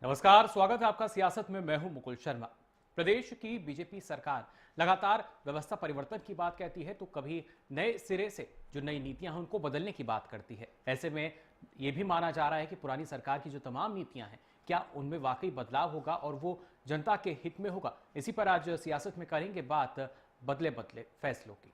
नमस्कार, स्वागत है आपका सियासत में। मैं हूं मुकुल शर्मा। प्रदेश की बीजेपी सरकार लगातार व्यवस्था परिवर्तन की बात कहती है तो कभी नए सिरे से जो नई नीतियां हैं उनको बदलने की बात करती है। ऐसे में यह भी माना जा रहा है कि पुरानी सरकार की जो तमाम नीतियां हैं क्या उनमें वाकई बदलाव होगा और वो जनता के हित में होगा। इसी पर आज सियासत में करेंगे बात बदले बदले फैसलों की।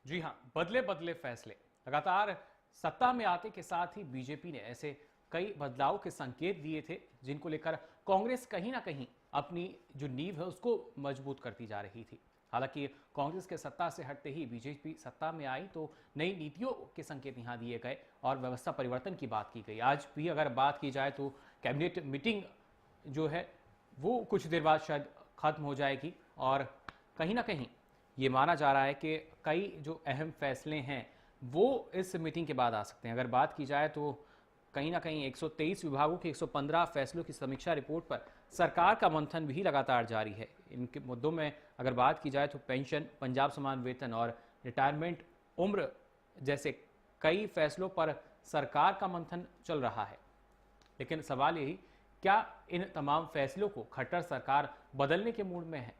जी हां, बदले बदले फैसले। लगातार सत्ता में आते के साथ ही बीजेपी ने ऐसे कई बदलाव के संकेत दिए थे जिनको लेकर कांग्रेस कहीं ना कहीं अपनी जो नींव है उसको मजबूत करती जा रही थी। हालांकि कांग्रेस के सत्ता से हटते ही बीजेपी सत्ता में आई तो नई नीतियों के संकेत यहां दिए गए और व्यवस्था परिवर्तन की बात की गई। आज भी अगर बात की जाए तो कैबिनेट मीटिंग जो है वो कुछ देर बाद शायद खत्म हो जाएगी और कहीं ना कहीं ये माना जा रहा है कि कई जो अहम फैसले हैं वो इस मीटिंग के बाद आ सकते हैं। अगर बात की जाए तो कहीं ना कहीं 123 विभागों के 115 फैसलों की समीक्षा रिपोर्ट पर सरकार का मंथन भी लगातार जारी है। इनके मुद्दों में अगर बात की जाए तो पेंशन, पंजाब समान वेतन और रिटायरमेंट उम्र जैसे कई फैसलों पर सरकार का मंथन चल रहा है। लेकिन सवाल यही, क्या इन तमाम फैसलों को खट्टर सरकार बदलने के मूड में है?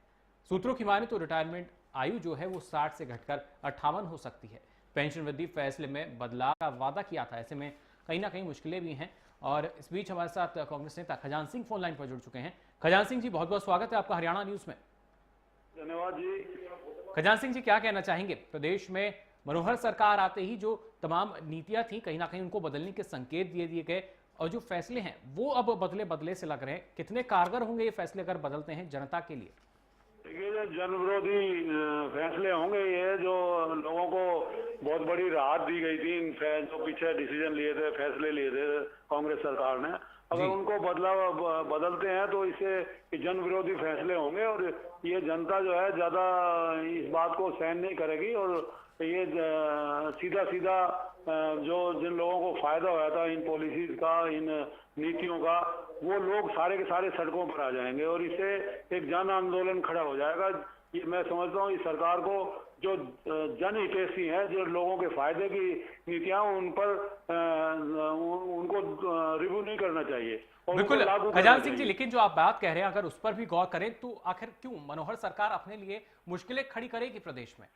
सूत्रों की माने तो रिटायरमेंट आयु जो है वो 60 से घटकर 58 हो सकती है। पेंशन वृद्धि फैसले में बदलाव का वादा किया था, ऐसे में कहीं ना कहीं मुश्किलें भी हैं। और इस बीच हमारे साथ कांग्रेस नेता खजान सिंह फोन लाइन पर जुड़ चुके हैं। खजान सिंह जी, बहुत बहुत स्वागत है आपका हरियाणा न्यूज में। धन्यवाद जी। खजान सिंह जी, क्या कहना चाहेंगे? प्रदेश में मनोहर सरकार आते ही जो तमाम नीतियां थी कहीं ना कहीं उनको बदलने के संकेत दिए दिए गए और जो फैसले हैं वो अब बदले बदले से लग रहे हैं। कितने कारगर होंगे ये फैसले अगर बदलते हैं जनता के लिए? ये जो जन विरोधी फैसले होंगे, ये जो लोगों को बहुत बड़ी राहत दी गई थी, इन जो पीछे डिसीजन लिए थे, फैसले लिए थे कांग्रेस सरकार ने, अगर उनको बदलते हैं तो इससे जन विरोधी फैसले होंगे और ये जनता जो है ज्यादा इस बात को सहन नहीं करेगी और ये सीधा सीधा जो जिन लोगों को फायदा हुआ था इन पॉलिसीज का, इन नीतियों का, वो लोग सारे के सारे सड़कों पर आ जाएंगे और इससे एक जन आंदोलन खड़ा हो जाएगा। ये मैं समझता हूँ इस सरकार को जो जनहितैषी है, जो लोगों के फायदे की नीतियां, उन पर उनको रिव्यू नहीं करना चाहिए। बिल्कुल खजान सिंह जी, लेकिन जो आप बात कह रहे हैं अगर उस पर भी गौर करें तो आखिर क्यों मनोहर सरकार अपने लिए मुश्किलें खड़ी करेगी प्रदेश में?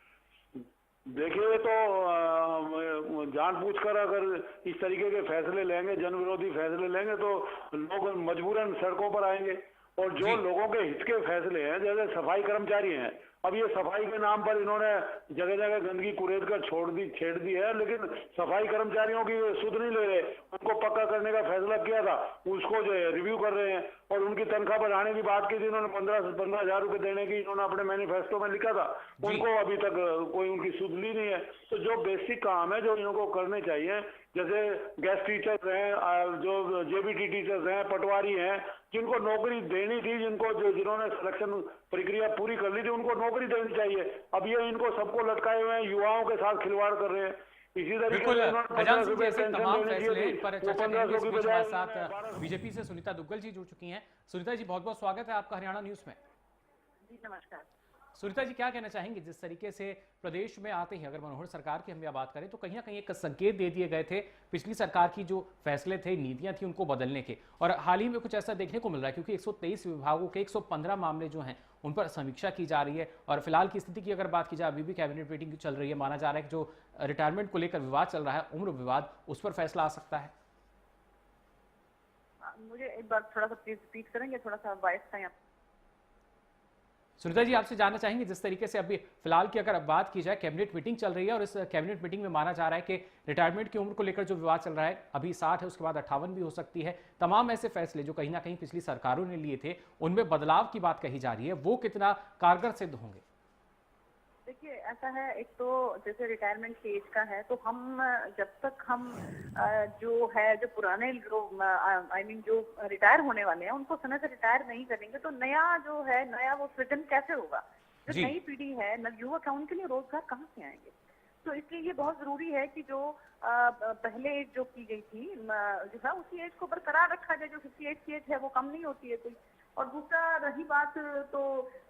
देखिए, तो जानबूझकर अगर इस तरीके के फैसले लेंगे, जन विरोधी फैसले लेंगे तो लोग मजबूरन सड़कों पर आएंगे और जो लोगों के हित के फैसले हैं, जैसे सफाई कर्मचारी हैं, अब ये सफाई के नाम पर इन्होंने जगह जगह गंदगी कुरेद कर छेड़ दी है, लेकिन सफाई कर्मचारियों की सुध नहीं ले रहे। उनको पक्का करने का फैसला किया था, उसको जो है रिव्यू कर रहे हैं और उनकी तनख्वाह बढ़ाने की बात की थी इन्होंने, 15,000 रुपए देने की इन्होंने अपने मैनिफेस्टो में लिखा था, उनको अभी तक कोई उनकी सुध ली नहीं है। तो जो बेसिक काम है जो इनको करने चाहिए, जैसे गेस्ट टीचर्स हैं, जो जेबीटी टीचर्स हैं, पटवारी हैं, जिनको नौकरी देनी थी, जिन्होंने सिलेक्शन प्रक्रिया पूरी कर ली थी, उनको नौकरी देनी चाहिए। अब ये इनको सबको लटकाए हुए हैं, युवाओं के साथ खिलवाड़ कर रहे हैं। इसी तरीके से तमाम फैसले पर चर्चा करेंगे। इस बीच हमारे साथ बीजेपी से सुनीता दुग्गल जी जुड़ चुकी हैं। सुनीता जी, बहुत बहुत स्वागत है आपका हरियाणा न्यूज में। जी नमस्कार। सुनीता जी, क्या कहना चाहेंगे? जिस तरीके से प्रदेश में आते ही अगर मनोहर सरकार की हम यह बात करें तो कहीं ना कहीं एक संकेत दे दिए गए थे पिछली सरकार की जो फैसले थे, नीतियां थी उनको बदलने के, और हाल ही में कुछ ऐसा देखने को मिल रहा है क्योंकि 123 विभागों के 115 मामले जो हैं उन पर समीक्षा की जा रही है और फिलहाल की स्थिति की अगर बात की जाए अभी भी कैबिनेट मीटिंग चल रही है। माना जा रहा है कि जो रिटायरमेंट को लेकर विवाद चल रहा है, उम्र विवाद, उस पर फैसला आ सकता है। मुझे एक बार थोड़ा सा प्लीज रिपीट करेंगे, थोड़ा सा वॉइस था यहाँ। सुनीता जी, आपसे जानना चाहेंगे जिस तरीके से अभी फिलहाल की अगर बात की जाए, कैबिनेट मीटिंग चल रही है और इस कैबिनेट मीटिंग में माना जा रहा है कि रिटायरमेंट की उम्र को लेकर जो विवाद चल रहा है, अभी 60 है, उसके बाद 58 भी हो सकती है। तमाम ऐसे फैसले जो कहीं ना कहीं पिछली सरकारों ने लिए थे उनमें बदलाव की बात कही जा रही है, वो कितना कारगर सिद्ध होंगे? देखिए, ऐसा है, एक तो जैसे रिटायरमेंट की एज का है तो हम जब तक हम जो पुराने लोग जो रिटायर होने वाले हैं उनको समय से रिटायर नहीं करेंगे तो नया वो सृजन कैसे होगा? जो नई पीढ़ी है, युवक है, उनके लिए रोजगार कहाँ से आएंगे? तो इसलिए ये बहुत जरूरी है कि जो पहले एज जो की गई थी जो है उसी एज को बरकरार रखा जाए। जो 58 की एज है वो कम नहीं होती है कोई, और दूसरा रही बात तो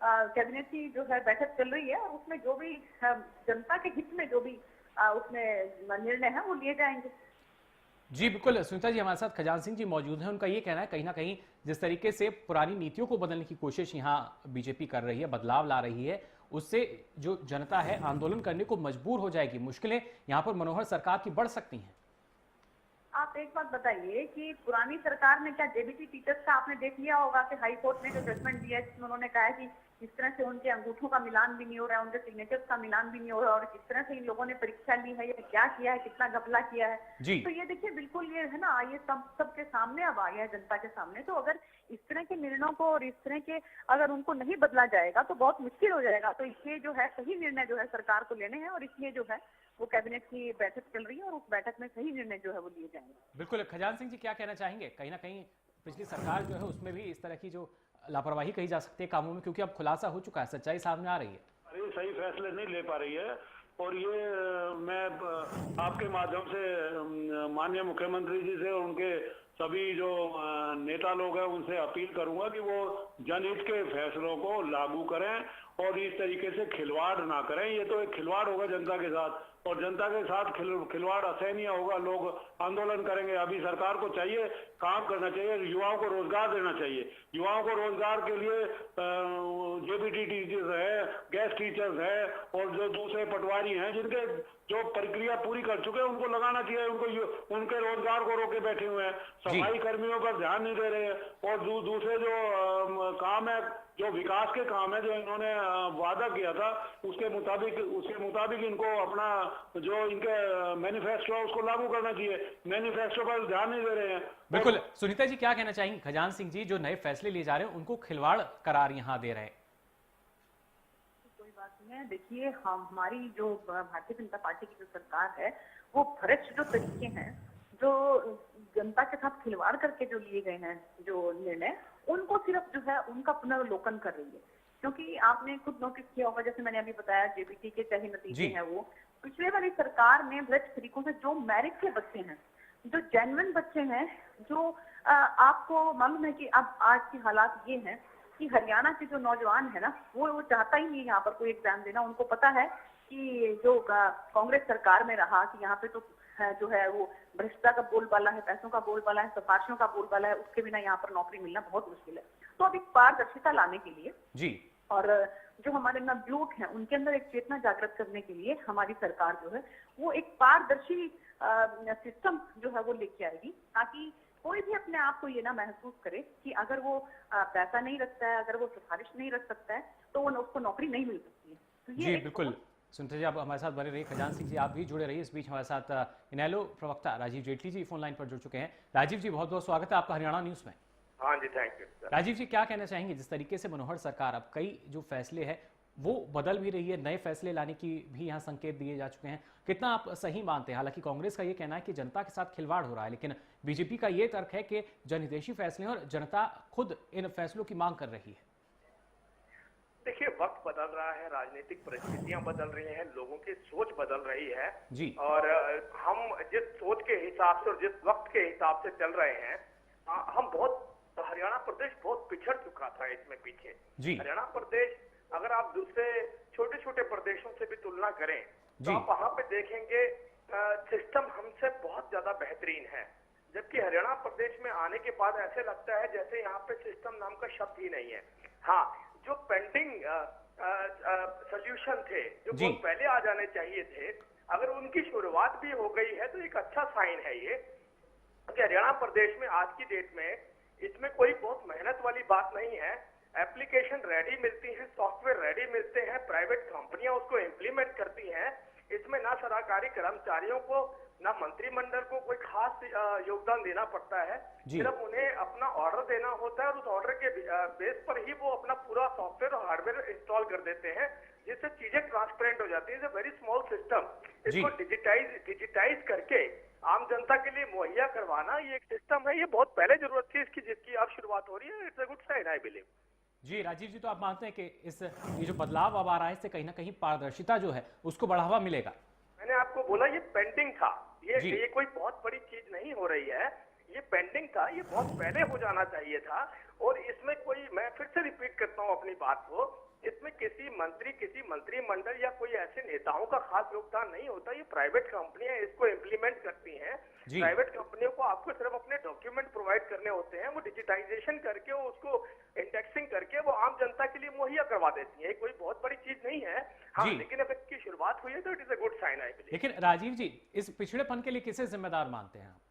कैबिनेट की जो है बैठक चल रही है और उसमें जो भी जनता के हित में जो भी उसमें निर्णय है वो लिए जाएंगे। जी बिल्कुल सुनीता जी, हमारे साथ खजान सिंह जी मौजूद हैं। उनका ये कहना है कहीं ना कहीं जिस तरीके से पुरानी नीतियों को बदलने की कोशिश यहाँ बीजेपी कर रही है, बदलाव ला रही है, उससे जो जनता है आंदोलन करने को मजबूर हो जाएगी। मुश्किलें यहाँ पर मनोहर सरकार की बढ़ सकती हैं। आप एक बात बताइए कि पुरानी सरकार में क्या जेबीटी टीचर्स का आपने देख लिया होगा कि हाई कोर्ट ने जो जजमेंट दिया है जिसमें उन्होंने कहा है कि इस तरह से उनके अंगूठों का मिलान भी नहीं हो रहा है, उनके सिग्नेचर्स का मिलान भी नहीं हो रहा है और किस तरह से इन लोगों ने परीक्षा ली है, ये क्या किया है, कितना घपला किया है। जी तो ये देखिए बिल्कुल ये है ना, ये सबके सामने अब आ गया है, जनता के सामने। तो अगर इस तरह के निर्णयों को और इस तरह के अगर उनको नहीं बदला जाएगा तो बहुत मुश्किल हो जाएगा। तो इसलिए जो है सही निर्णय जो है सरकार को लेने हैं और इसलिए जो है वो कैबिनेट की बैठक चल रही है और उस बैठक में सही निर्णय जो है वो लिए जाएंगे। बिल्कुल, खजान सिंह जी क्या कहना चाहेंगे? कहीं ना कहीं पिछली सरकार जो है उसमें भी इस तरह की जो लापरवाही कही जा सकती है कामों में, क्योंकि अब खुलासा हो चुका है, सच्चाई सामने आ रही है। अरे सही फैसले नहीं ले पा रही है और ये मैं आपके माध्यम से माननीय मुख्यमंत्री जी से और उनके सभी जो नेता लोग हैं उनसे अपील करूंगा कि वो जनहित के फैसलों को लागू करें और इस तरीके से खिलवाड़ ना करें। ये तो एक खिलवाड़ होगा जनता के साथ और जनता के साथ खिलवाड़ असहनीय होगा, लोग आंदोलन करेंगे। अभी सरकार को चाहिए काम करना चाहिए, युवाओं को रोजगार देना चाहिए। युवाओं को रोजगार के लिए जेबीटी टीचर्स है, गेस्ट टीचर्स है और जो दूसरे पटवारी हैं जिनके जो प्रक्रिया पूरी कर चुके हैं उनको लगाना चाहिए। उनके रोजगार को रोके बैठे हुए हैं, सफाई कर्मियों पर ध्यान नहीं दे रहे हैं और दूसरे जो काम है, जो विकास के काम है, जो इन्होंने वादा किया था उसके मुताबिक इनको अपना जो इनके मैनिफेस्टो है उसको लागू करना चाहिए। मैनिफेस्टो पर ध्यान नहीं दे रहे हैं। बिल्कुल, सुनीता जी क्या कहना चाहेंगी? खजान सिंह जी जो नए फैसले लिए जा रहे हैं उनको खिलवाड़ करार यहाँ दे रहे हैं। कोई बात नहीं है, देखिए हमारी जो भारतीय जनता पार्टी की जो सरकार है वो भ्रष्ट जो तरीके हैं, जो जनता के साथ खिलवाड़ करके जो लिए गए हैं जो निर्णय, उनको सिर्फ जो है उनका पुनर्वलोकन कर रही है। क्योंकि आपने खुद नोटिस किया होगा, जैसे मैंने अभी बताया जेबीटी के चाहे नतीजे हैं, वो पिछले वाली सरकार ने भ्रष्ट तरीकों से जो मेरिट के बच्चे हैं, जो जेन्युइन बच्चे हैं, जो आपको मालूम है कि अब आज की हालात ये हैं कि हरियाणा के जो नौजवान है ना वो चाहता ही नहीं यहाँ पर कोई एग्जाम देना। उनको पता है कि जो कांग्रेस सरकार में रहा कि यहाँ पे तो जो है वो भ्रष्टाचार का बोलबाला है, पैसों का बोलबाला है, सिफारिशों का बोलबाला है, उसके बिना यहाँ पर नौकरी मिलना बहुत मुश्किल है। तो अब एक पारदर्शिता लाने के लिए जी और जो हमारे नवयुवक हैं उनके अंदर एक चेतना जागृत करने के लिए हमारी सरकार जो है वो एक पारदर्शी सिस्टम जो है वो लेके आएगी, ताकि कोई भी अपने आप को ये ना महसूस करे कि अगर वो पैसा नहीं रखता है, अगर वो सिफारिश नहीं रख सकता है तो वो उसको नौकरी नहीं मिल सकती है। तो ये जी बिल्कुल, सुनते जी आप हमारे साथ बने रहिए। खजान सिंह जी आप भी जुड़े रहिए। इस बीच हमारे साथ इनेलो प्रवक्ता राजीव जेटली जी फोन लाइन पर जुड़ चुके हैं। राजीव जी बहुत बहुत स्वागत है आपका हरियाणा न्यूज में। हाँ जी, थैंक यू। राजीव जी क्या कहना चाहेंगे? जिस तरीके से मनोहर सरकार अब कई जो फैसले हैं वो बदल भी रही है, नए फैसले लाने की भी यहाँ संकेत दिए जा चुके हैं, कितना आप सही मानते हैं? हालांकि कांग्रेस का ये कहना है कि जनता के साथ खिलवाड़ हो रहा है, लेकिन बीजेपी का ये तर्क है कि जनहितैषी फैसले और जनता खुद इन फैसलों की मांग कर रही है। देखिए, वक्त बदल रहा है, राजनीतिक परिस्थितियां बदल रही हैं, लोगों की सोच बदल रही है जी और हम जिस सोच के हिसाब से और जिस वक्त के हिसाब से चल रहे हैं, हम बहुत हरियाणा प्रदेश बहुत पिछड़ चुका था इसमें पीछे। जी हरियाणा प्रदेश अगर आप दूसरे छोटे छोटे प्रदेशों से भी तुलना करें तो आप वहां पे देखेंगे सिस्टम हमसे बहुत ज्यादा बेहतरीन है, जबकि हरियाणा प्रदेश में आने के बाद ऐसे लगता है जैसे यहाँ पे सिस्टम नाम का शब्द ही नहीं है। हाँ, जो पेंडिंग सोल्यूशन थे जो बहुत पहले आ जाने चाहिए थे, अगर उनकी शुरुआत भी हो गई है तो एक अच्छा साइन है ये कि हरियाणा प्रदेश में आज की डेट में इसमें कोई बहुत मेहनत वाली बात नहीं है। एप्लीकेशन रेडी मिलती है, सॉफ्टवेयर रेडी मिलते हैं, प्राइवेट कंपनियां उसको इम्प्लीमेंट करती हैं। इसमें ना सरकारी कर्मचारियों को ना मंत्रिमंडल को कोई खास योगदान देना पड़ता है, सिर्फ उन्हें अपना ऑर्डर देना होता है और उस ऑर्डर के बेस पर ही वो अपना पूरा सॉफ्टवेयर और हार्डवेयर इंस्टॉल कर देते हैं, जिससे चीजें ट्रांसपेरेंट हो जाती है। वेरी स्मॉल सिस्टम, इसको डिजिटाइज करके आम जनता के लिए मुहैया करवाना ये एक सिस्टम है, ये बहुत पहले जरूरत थी इसकी, जिसकी अब शुरुआत हो रही है। It's a good sign I believe. Ji Rajiv ji, तो आप मानते हैं कि ये जो बदलाव अब आ रहा है इससे कहीं ना कहीं पारदर्शिता जो है उसको बढ़ावा मिलेगा? मैंने आपको बोला ये पेंडिंग था, ये कोई बहुत बड़ी चीज नहीं हो रही है। ये पेंडिंग था, ये बहुत पहले हो जाना चाहिए था। और इसमें कोई, मैं फिर से रिपीट करता हूँ अपनी बात को, इसमें किसी मंत्री, किसी मंत्रिमंडल या कोई ऐसे नेताओं का खास योगदान नहीं होता। ये प्राइवेट कंपनियां इसको इम्प्लीमेंट करती हैं। जी। प्राइवेट कंपनियों को आपको सिर्फ अपने डॉक्यूमेंट प्रोवाइड करने होते हैं, वो डिजिटाइजेशन करके, वो उसको इंडेक्सिंग करके वो आम जनता के लिए मुहैया करवा देती है। कोई बहुत बड़ी चीज नहीं है। हाँ, जी। लेकिन अगर इसकी शुरुआत हुई है तो it is a good sign, I believe. लेकिन राजीव जी, इस पिछड़ेपन के लिए किसे जिम्मेदार मानते हैं आप?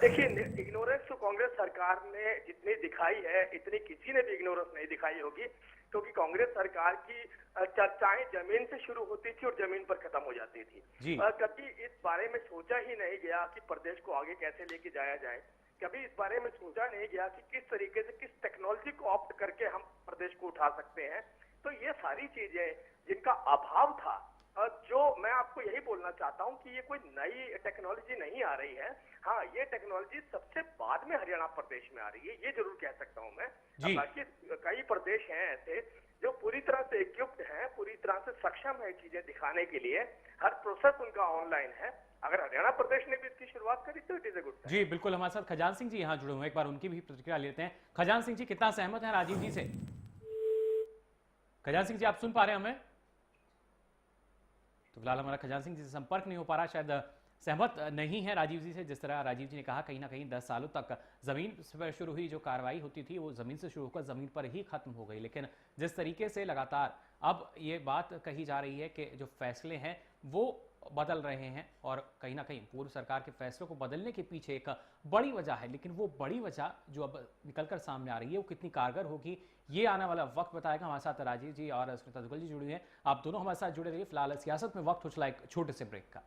देखिए, इग्नोरेंस तो कांग्रेस सरकार ने जितनी दिखाई है, इतनी किसी ने भी इग्नोरेंस नहीं दिखाई होगी, क्योंकि कांग्रेस सरकार की चर्चाएं जमीन से शुरू होती थी और जमीन पर खत्म हो जाती थी। जी। कभी इस बारे में सोचा ही नहीं गया कि प्रदेश को आगे कैसे लेके जाया जाए। कभी इस बारे में सोचा नहीं गया कि किस तरीके से, किस टेक्नोलॉजी को ऑप्ट करके हम प्रदेश को उठा सकते हैं। तो ये सारी चीजें जिनका अभाव था, जो मैं आपको यही बोलना चाहता हूं कि ये कोई नई टेक्नोलॉजी नहीं आ रही है। हाँ, ये टेक्नोलॉजी सबसे बाद में हरियाणा प्रदेश में आ रही है, ये जरूर कह सकता हूं मैं। जी। बाकी कई प्रदेश हैं ऐसे जो पूरी तरह से इक्विप्ड हैं, पूरी तरह से सक्षम है चीजें दिखाने के लिए। हर प्रोसेस उनका ऑनलाइन है। अगर हरियाणा प्रदेश ने भी इसकी शुरुआत करी तो इट इज अ गुड। जी बिल्कुल, हमारे साथ खजान सिंह जी यहाँ जुड़े हुए हैं, एक बार उनकी भी प्रतिक्रिया लेते हैं। खजान सिंह जी, कितना सहमत हैं राजीव जी से? खजान सिंह जी, आप सुन पा रहे हैं हमें? तो फिलहाल हमारा खजान सिंह जी से संपर्क नहीं हो पा रहा, शायद सहमत नहीं है राजीव जी से। जिस तरह राजीव जी ने कहा, कहीं ना कहीं 10 सालों तक जमीन पर शुरू हुई जो कार्रवाई होती थी वो जमीन से शुरू होकर जमीन पर ही खत्म हो गई। लेकिन जिस तरीके से लगातार अब ये बात कही जा रही है कि जो फैसले हैं वो बदल रहे हैं, और कहीं ना कहीं पूर्व सरकार के फैसलों को बदलने के पीछे एक बड़ी वजह है, लेकिन वो बड़ी वजह जो अब निकलकर सामने आ रही है वो कितनी कारगर होगी ये आने वाला वक्त बताएगा। हमारे साथ राजीव जी और स्मिता दुग्गल जी जुड़े हैं, आप दोनों हमारे साथ जुड़े रहिए। फिलहाल सियासत में वक्त हो चला एक छोटे से ब्रेक का।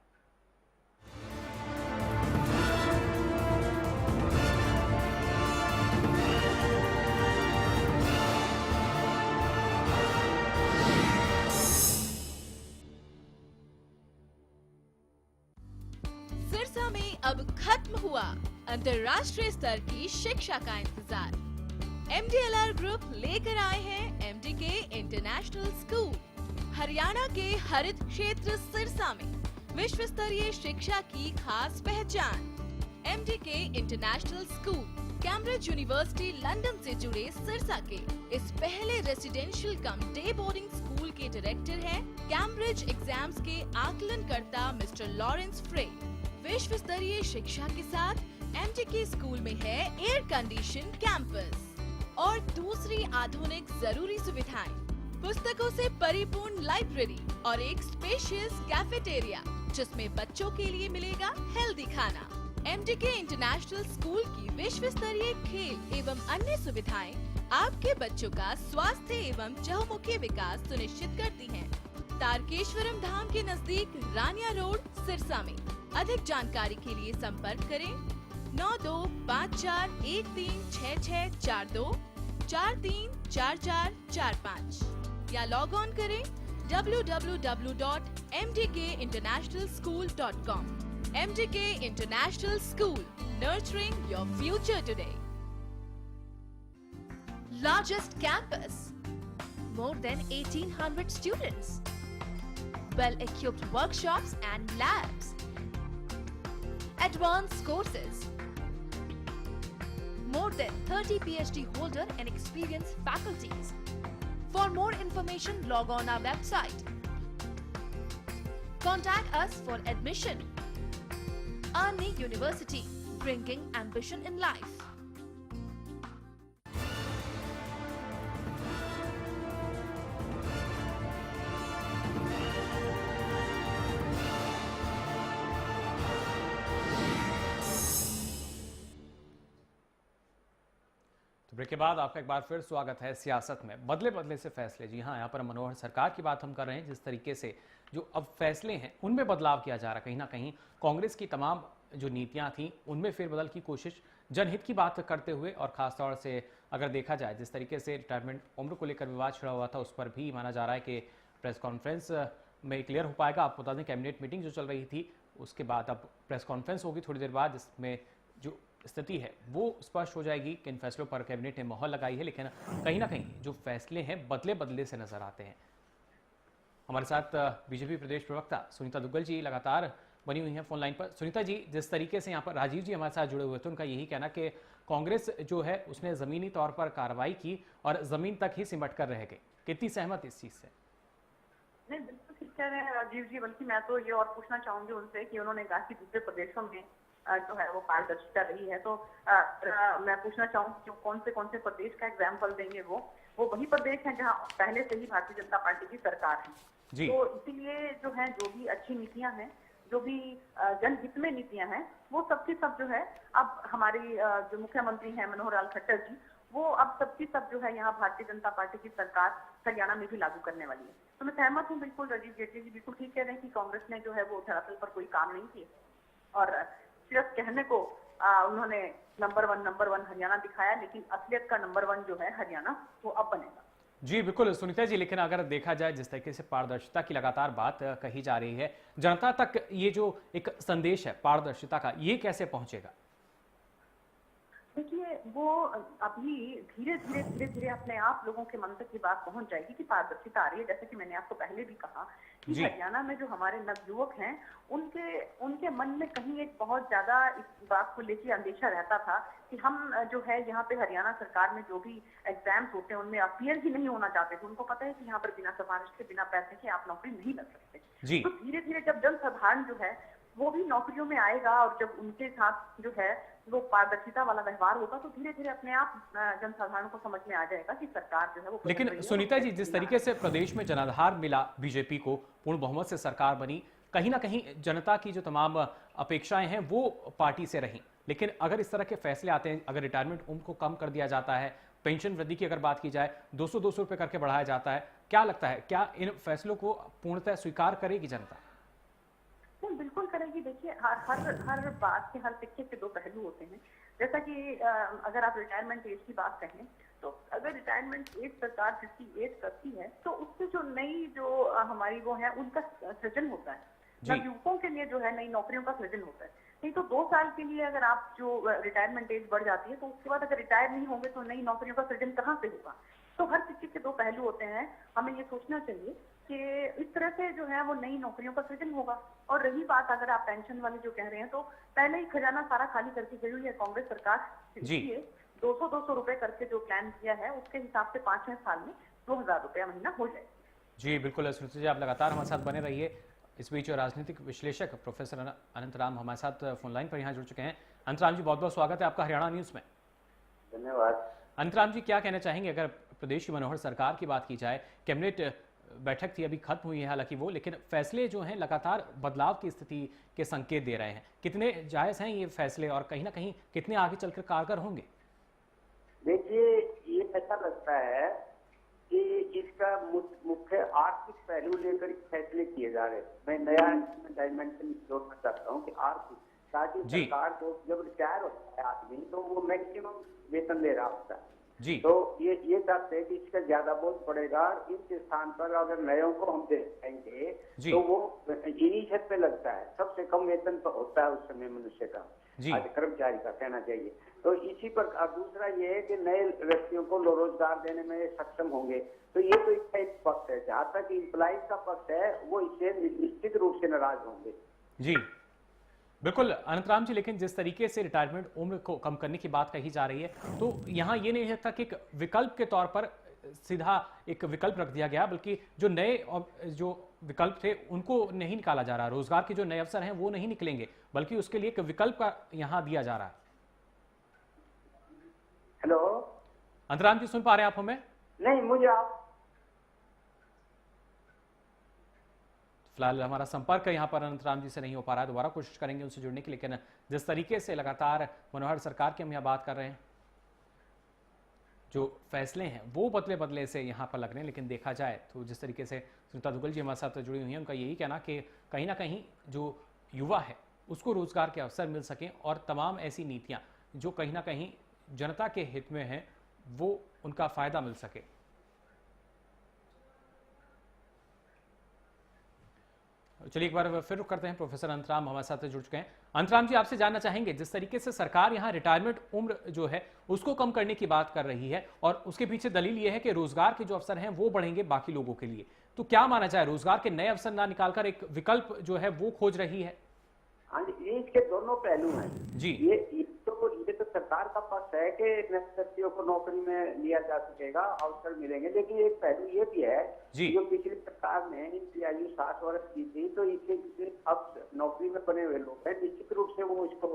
सिरसा में अब खत्म हुआ अंतर्राष्ट्रीय स्तर की शिक्षा का इंतजार। MDLR ग्रुप लेकर आए हैं MDK इंटरनेशनल स्कूल। हरियाणा के हरित क्षेत्र सिरसा में विश्व स्तरीय शिक्षा की खास पहचान। MDK international school Cambridge university London से जुड़े सिरसा के इस पहले रेसिडेंशियल कम डे बोर्डिंग स्कूल के डायरेक्टर हैं कैम्ब्रिज एग्जाम्स के आकलनकर्ता मिस्टर लॉरेंस फ्रे। विश्व स्तरीय शिक्षा के साथ MDK स्कूल में है एयर कंडीशन कैंपस और दूसरी आधुनिक जरूरी सुविधाएं, पुस्तकों से परिपूर्ण लाइब्रेरी और एक स्पेशियस कैफेटेरिया जिसमें बच्चों के लिए मिलेगा हेल्दी खाना। MDK इंटरनेशनल स्कूल की विश्व स्तरीय खेल एवं अन्य सुविधाएं आपके बच्चों का स्वास्थ्य एवं चहुमुखी विकास सुनिश्चित करती हैं। तारकेश्वरम धाम के नजदीक रानिया रोड सिरसा में। अधिक जानकारी के लिए संपर्क करें 9254136642 434445 या लॉग ऑन करें www.mdkinternationalschool.com। MDK International School, nurturing your future today. Largest campus, more than 1800 students, well-equipped workshops and labs, advanced courses, more than 30 PhD holder and experienced faculties. For more information, log on our website. Contact us for admission. Arni University, bringing ambition in life. Break के बाद आपका एक बार फिर स्वागत है सियासत में। बदले बदले से फैसले, जी हाँ, यहाँ पर मनोहर सरकार की बात हम कर रहे हैं। जिस तरीके से जो अब फैसले हैं उनमें बदलाव किया जा रहा है, कहीं ना कहीं कांग्रेस की तमाम जो नीतियां थी उनमें फेरबदल की कोशिश, जनहित की बात करते हुए, और खासतौर से अगर देखा जाए जिस तरीके से रिटायरमेंट उम्र को लेकर विवाद छिड़ा हुआ था उस पर भी माना जा रहा है कि प्रेस कॉन्फ्रेंस में क्लियर हो पाएगा। आपको बता दें कैबिनेट मीटिंग जो चल रही थी उसके बाद अब प्रेस कॉन्फ्रेंस होगी थोड़ी देर बाद, जिसमें जो स्थिति है वो स्पष्ट हो जाएगी कि इन फैसलों पर कैबिनेट ने मोहर लगाई है। लेकिन कहीं ना कहीं जो फैसले हैं बदले बदले से नजर आते हैं। हमारे साथ बीजेपी प्रदेश प्रवक्ता सुनीता दुग्गल जी लगातार बनी हुई हैं फोन लाइन पर। सुनीता जी, जिस तरीके से यहाँ पर राजीव जी हमारे साथ जुड़े हुए थे, उनका यही कहना कि कांग्रेस जो है उसने जमीनी तौर पर कार्रवाई की और जमीन तक ही सिमट कर रह गए, कितनी सहमत इस चीज से? नहीं, बिल्कुल ठीक कह रहे हैं राजीव जी। बल्कि मैं तो ये और पूछना चाहूंगी उनसे कि उन्होंने कहा कि दूसरे प्रदेशों में जो है वो पारदर्शिता रही है, तो मैं पूछना चाहूंगी कि कौन से प्रदेश का एग्जाम्पल देंगे वो वही प्रदेश है जहाँ पहले से ही भारतीय जनता पार्टी की सरकार है। जी। तो इसीलिए जो है जो भी अच्छी नीतियां हैं, जो भी जनहित में नीतियां हैं, वो सबकी सब जो है अब हमारी जो मुख्यमंत्री हैं मनोहर लाल खट्टर जी, वो अब सबकी सब जो है यहाँ भारतीय जनता पार्टी की सरकार हरियाणा में भी लागू करने वाली है। तो मैं सहमत हूँ बिल्कुल, राजीव जेटली जी बिल्कुल ठीक कह रहे हैं कि कांग्रेस ने जो है वो धरातल पर कोई काम नहीं किया और सिर्फ कहने को उन्होंने नंबर वन हरियाणा दिखाया, लेकिन असलियत का नंबर 1 जो है हरियाणा वो अब बनेगा। जी बिल्कुल सुनीता जी, लेकिन अगर देखा जाए जिस तरीके से पारदर्शिता की लगातार बात कही जा रही है, जनता तक ये जो एक संदेश है पारदर्शिता का, ये कैसे पहुंचेगा? देखिए, वो अभी धीरे धीरे अपने आप लोगों के मन तक ये बात पहुंच जाएगी कि पारदर्शिता आ रही है। जैसे कि मैंने आपको पहले भी कहा कि हरियाणा में जो हमारे नवयुवक हैं, उनके मन में कहीं एक बहुत ज्यादा इस बात को लेकर अंदेशा रहता था कि हम जो है यहाँ पे हरियाणा सरकार में जो भी एग्जाम्स होते हैं उनमें अपीयर ही नहीं होना चाहते थे। उनको पता है कि यहाँ पर बिना सिफारिश के, बिना पैसे के आप नौकरी नहीं लग सकते। तो धीरे धीरे जब जनसाधारण जो है वो भी नौकरियों में आएगा और जब उनके साथ जो है वो पारदर्शिता वाला व्यवहार होगा, तो धीरे धीरे अपने आप जनसाधारण को समझ में आ जाएगा कि सरकार जो है वो। लेकिन सुनीता जी, जिस तरीके से प्रदेश में जनाधार मिला, बीजेपी को पूर्ण बहुमत से सरकार बनी, कहीं ना कहीं जनता की जो तमाम अपेक्षाएं हैं वो पार्टी से रही। लेकिन अगर इस तरह के फैसले आते हैं, अगर रिटायरमेंट उम्र को कम कर दिया जाता है, पेंशन वृद्धि की अगर बात की जाए 200 रुपए करके बढ़ाया जाता है, क्या लगता है क्या इन फैसलों को पूर्णतः स्वीकार करेगी जनता? बिल्कुल करेगी। देखिए, हर बात के, हर सिक्के के 2 पहलू होते हैं। जैसा कि अगर आप रिटायरमेंट एज की बात कहें, तो अगर रिटायरमेंट एज सरकार 58 करती है तो उससे जो नई जो हमारी वो है उनका सृजन होता है, नवयुवकों के लिए जो है नई नौकरियों का सृजन होता है। नहीं तो 2 साल के लिए अगर आप जो रिटायरमेंट एज बढ़ जाती है तो उसके बाद अगर रिटायर नहीं होंगे तो नई नौकरियों का सृजन कहाँ से होगा? तो हर सिक्के के 2 पहलू होते हैं। हमें ये सोचना चाहिए कि इस तरह से जो है वो नई नौकरियों का सृजन होगा। और रही बात अगर आप पेंशन वाली जो कह रहे हैं, तो पहले ही खजाना सारा खाली करके गई हुई है कांग्रेस सरकार। जी। 200 रुपए करके जो प्लान किया है उसके हिसाब से 5-6 साल में 2000 रुपया महीना हो जाए। जी बिल्कुल सुनीता जी, आप लगातार हमारे साथ बने रहिए। इस बीच राजनीतिक विश्लेषक प्रोफेसर अनंतराम हमारे साथ फोन लाइन पर यहाँ जुड़ चुके हैं। अनंतराम जी, बहुत बहुत स्वागत है आपका हरियाणा न्यूज में। धन्यवाद। अनंतराम जी, क्या कहना चाहेंगे अगर प्रदेश की मनोहर सरकार की बात की जाए? कैबिनेट बैठक थी, अभी खत्म हुई है हालांकि वो, लेकिन फैसले जो हैं लगातार बदलाव की स्थिति के संकेत दे रहे हैं। कितने जायज हैं ये फैसले और कहीं ना कहीं कितने आगे चलकर कारगर होंगे? देखिए, ये ऐसा लगता है कि इसका मुख्य आर्थिक पहलू लेकर फैसले किए जा रहे हैं। मैं नया डायमेंशन जोड़ना चाहता हूँ कि आर्थिक, ताकि सरकार को जब रिटायर होता है आदमी तो वो मैक्सिमम वेतन ले रहा होता है। जी। तो ये चाहते हैं कि इसका ज्यादा बोझ पड़ेगा और इनके स्थान पर अगर नयों को हम देंगे तो वो इन्हीं छत पे लगता है। सबसे कम वेतन तो होता है उस समय मनुष्य का, कर्मचारी का कहना चाहिए। तो इसी पर दूसरा ये है कि नए व्यक्तियों को रोजगार देने में सक्षम होंगे। तो ये तो इसका एक पक्ष है। जहाँ तक इम्प्लाइज का पक्ष है वो इससे निश्चित रूप से नाराज होंगे। जी बिल्कुल अनंतराम जी, लेकिन जिस तरीके से रिटायरमेंट उम्र को कम करने की बात कही जा रही है, तो यहाँ ये नहीं लगता कि एक विकल्प के तौर पर सीधा एक विकल्प रख दिया गया, बल्कि जो नए जो विकल्प थे उनको नहीं निकाला जा रहा। रोजगार के जो नए अवसर हैं वो नहीं निकलेंगे, बल्कि उसके लिए एक विकल्प का यहाँ दिया जा रहा है। हेलो अनंतराम जी, सुन पा रहे हैं आप हमें? नहीं, मुझे आप फिलहाल हमारा संपर्क यहाँ पर अनंतराम जी से नहीं हो पा रहा है। दोबारा कोशिश करेंगे उनसे जुड़ने की, लेकिन जिस तरीके से लगातार मनोहर सरकार की हम यहाँ बात कर रहे हैं, जो फैसले हैं वो बदले से यहाँ पर लग रहे हैं। लेकिन देखा जाए तो जिस तरीके से सुनीता दुग्गल जी हमारे साथ जुड़ी हुई हैं, उनका यही कहना कि कहीं ना कहीं जो युवा है उसको रोजगार के अवसर मिल सकें और तमाम ऐसी नीतियाँ जो कहीं ना कहीं जनता के हित में हैं वो उनका फायदा मिल सके। चलिए एक बार फिर रुक करते हैं। प्रोफेसर अनंतराम हमारे साथ जुड़ चुके हैं। अनंतराम जी, आपसे जानना चाहेंगे, जिस तरीके से सरकार यहाँ रिटायरमेंट उम्र जो है उसको कम करने की बात कर रही है और उसके पीछे दलील ये है कि रोजगार के जो अवसर हैं वो बढ़ेंगे बाकी लोगों के लिए, तो क्या माना जाए, रोजगार के नए अवसर ना निकालकर एक विकल्प जो है वो खोज रही है? हाँ जी, ये इसके दोनों पहलू हैं जी। ये तो सरकार का पक्ष है कि व्यक्तियों को नौकरी में लिया जा सकेगा, अवसर मिलेंगे, लेकिन एक पहलू ये भी है जी। जो पिछली सरकार ने इनकी आयु 60 वर्ष की थी, तो इसके अब नौकरी में बने हुए लोग हैं, निश्चित रूप से वो इसको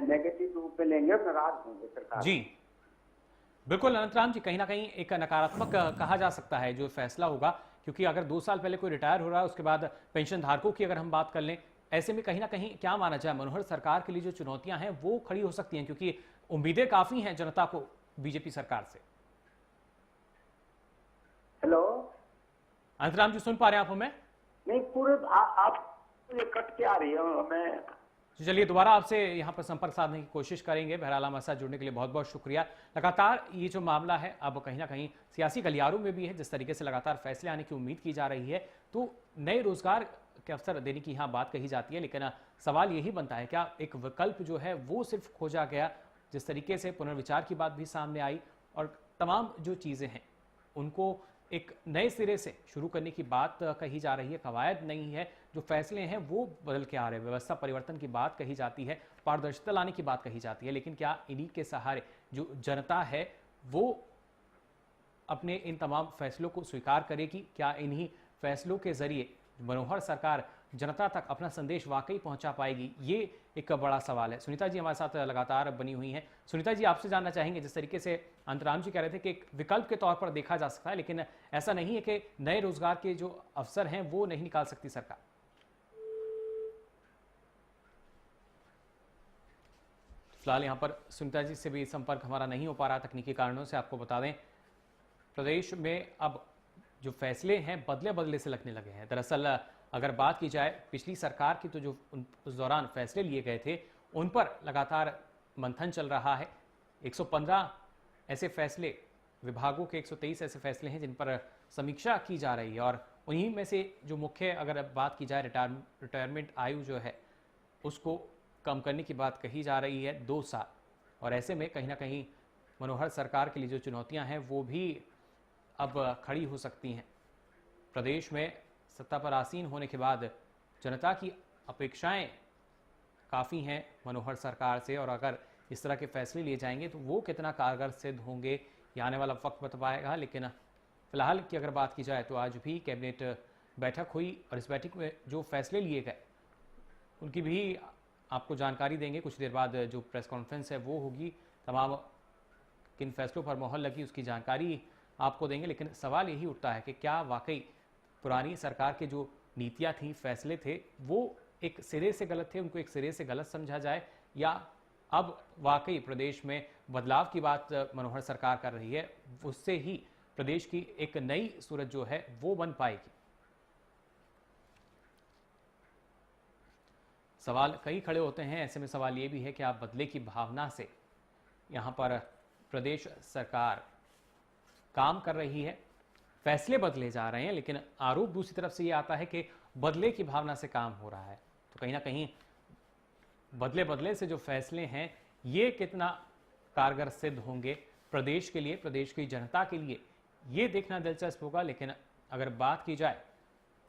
नेगेटिव रूप में लेंगे और नाराज होंगे सरकार जी। बिल्कुल अनंतराम जी, कहीं ना कहीं एक नकारात्मक कहा जा सकता है जो फैसला होगा, क्योंकि अगर 2 साल पहले कोई रिटायर हो रहा है, उसके बाद पेंशन धारकों की अगर हम बात कर लें, ऐसे में कहीं ना कहीं क्या माना जाए, मनोहर सरकार के लिए जो चुनौतियां हैं वो खड़ी हो सकती हैं, क्योंकि उम्मीदें काफी हैं जनता को बीजेपी सरकार से। हेलो, अनंतराम जी सुन पा रहे हैं आप हमें? नहीं, पूरे आप ये कट के आ रही है, मैं चलिए दोबारा आपसे यहाँ पर संपर्क साधने की कोशिश करेंगे। बहरहाल हमारे साथ जुड़ने के लिए बहुत बहुत शुक्रिया। लगातार ये जो मामला है अब कहीं ना कहीं सियासी गलियारों में भी है, जिस तरीके से लगातार फैसले आने की उम्मीद की जा रही है, तो नए रोजगार के अवसर देने की यहाँ बात कही जाती है, लेकिन सवाल यही बनता है क्या एक विकल्प जो है वो सिर्फ खोजा गया? जिस तरीके से पुनर्विचार की बात भी सामने आई और तमाम जो चीज़ें हैं उनको एक नए सिरे से शुरू करने की बात कही जा रही है, कवायद नहीं है, जो फैसले हैं वो बदल के आ रहे हैं, व्यवस्था परिवर्तन की बात कही जाती है, पारदर्शिता लाने की बात कही जाती है, लेकिन क्या इन्हीं के सहारे जो जनता है वो अपने इन तमाम फैसलों को स्वीकार करेगी? क्या इन्हीं फैसलों के जरिए मनोहर सरकार जनता तक अपना संदेश वाकई पहुंचा पाएगी? ये एक बड़ा सवाल है। सुनीता जी हमारे साथ लगातार बनी हुई हैं। सुनीता जी, आपसे जानना चाहेंगे, जिस तरीके से अंतराम जी कह रहे थे कि एक विकल्प के तौर पर देखा जा सकता है, लेकिन ऐसा नहीं है कि नए रोजगार के जो अवसर हैं वो नहीं निकाल सकती सरकार। फिलहाल यहाँ पर सुनीता जी से भी संपर्क हमारा नहीं हो पा रहा तकनीकी कारणों से। आपको बता दें, प्रदेश में अब जो फैसले हैं बदले बदले से लगने लगे हैं। दरअसल अगर बात की जाए पिछली सरकार की, तो जो उस दौरान फैसले लिए गए थे उन पर लगातार मंथन चल रहा है। 115 ऐसे फैसले, विभागों के 123 ऐसे फैसले हैं जिन पर समीक्षा की जा रही है, और उन्हीं में से जो मुख्य अगर बात की जाए रिटायरमेंट आयु जो है उसको कम करने की बात कही जा रही है 2 साल। और ऐसे में कहीं ना कहीं मनोहर सरकार के लिए जो चुनौतियां हैं वो भी अब खड़ी हो सकती हैं। प्रदेश में सत्ता पर आसीन होने के बाद जनता की अपेक्षाएं काफ़ी हैं मनोहर सरकार से, और अगर इस तरह के फैसले लिए जाएंगे तो वो कितना कारगर सिद्ध होंगे ये आने वाला वक्त बता पाएगा। लेकिन फिलहाल की अगर बात की जाए तो आज भी कैबिनेट बैठक हुई और इस बैठक में जो फैसले लिए गए उनकी भी आपको जानकारी देंगे। कुछ देर बाद जो प्रेस कॉन्फ्रेंस है वो होगी, तमाम किन फैसलों पर मोहर लगी उसकी जानकारी आपको देंगे। लेकिन सवाल यही उठता है कि क्या वाकई पुरानी सरकार के जो नीतियां थी, फैसले थे, वो एक सिरे से गलत थे, उनको एक सिरे से गलत समझा जाए, या अब वाकई प्रदेश में बदलाव की बात मनोहर सरकार कर रही है, उससे ही प्रदेश की एक नई सूरत जो है वो बन पाएगी? सवाल कई खड़े होते हैं। ऐसे में सवाल ये भी है कि आप बदले की भावना से यहाँ पर प्रदेश सरकार काम कर रही है, फैसले बदले जा रहे हैं, लेकिन आरोप दूसरी तरफ से ये आता है कि बदले की भावना से काम हो रहा है। तो कहीं ना कहीं बदले बदले से जो फैसले हैं ये कितना कारगर सिद्ध होंगे प्रदेश के लिए, प्रदेश की जनता के लिए, ये देखना दिलचस्प होगा। लेकिन अगर बात की जाए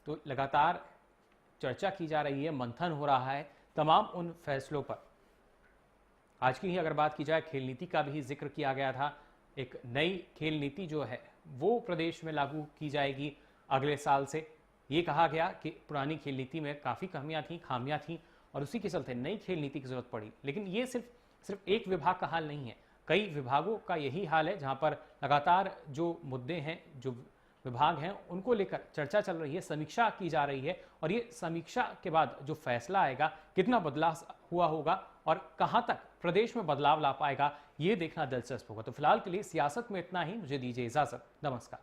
तो लगातार चर्चा की जा रही है, मंथन हो रहा है तमाम उन फैसलों पर। आज की ही अगर बात की जाए, खेल नीति का भी जिक्र किया गया था। एक नई खेल नीति जो है वो प्रदेश में लागू की जाएगी अगले साल से। ये कहा गया कि पुरानी खेल नीति में काफ़ी खामियां थीं और उसी के चलते नई खेल नीति की जरूरत पड़ी। लेकिन ये सिर्फ एक विभाग का हाल नहीं है, कई विभागों का यही हाल है, जहां पर लगातार जो मुद्दे हैं, जो विभाग हैं, उनको लेकर चर्चा चल रही है, समीक्षा की जा रही है, और ये समीक्षा के बाद जो फैसला आएगा कितना बदलाव हुआ होगा और कहां तक प्रदेश में बदलाव ला पाएगा, ये देखना दिलचस्प होगा। तो फिलहाल के लिए सियासत में इतना ही। मुझे दीजिए इजाजत, नमस्कार।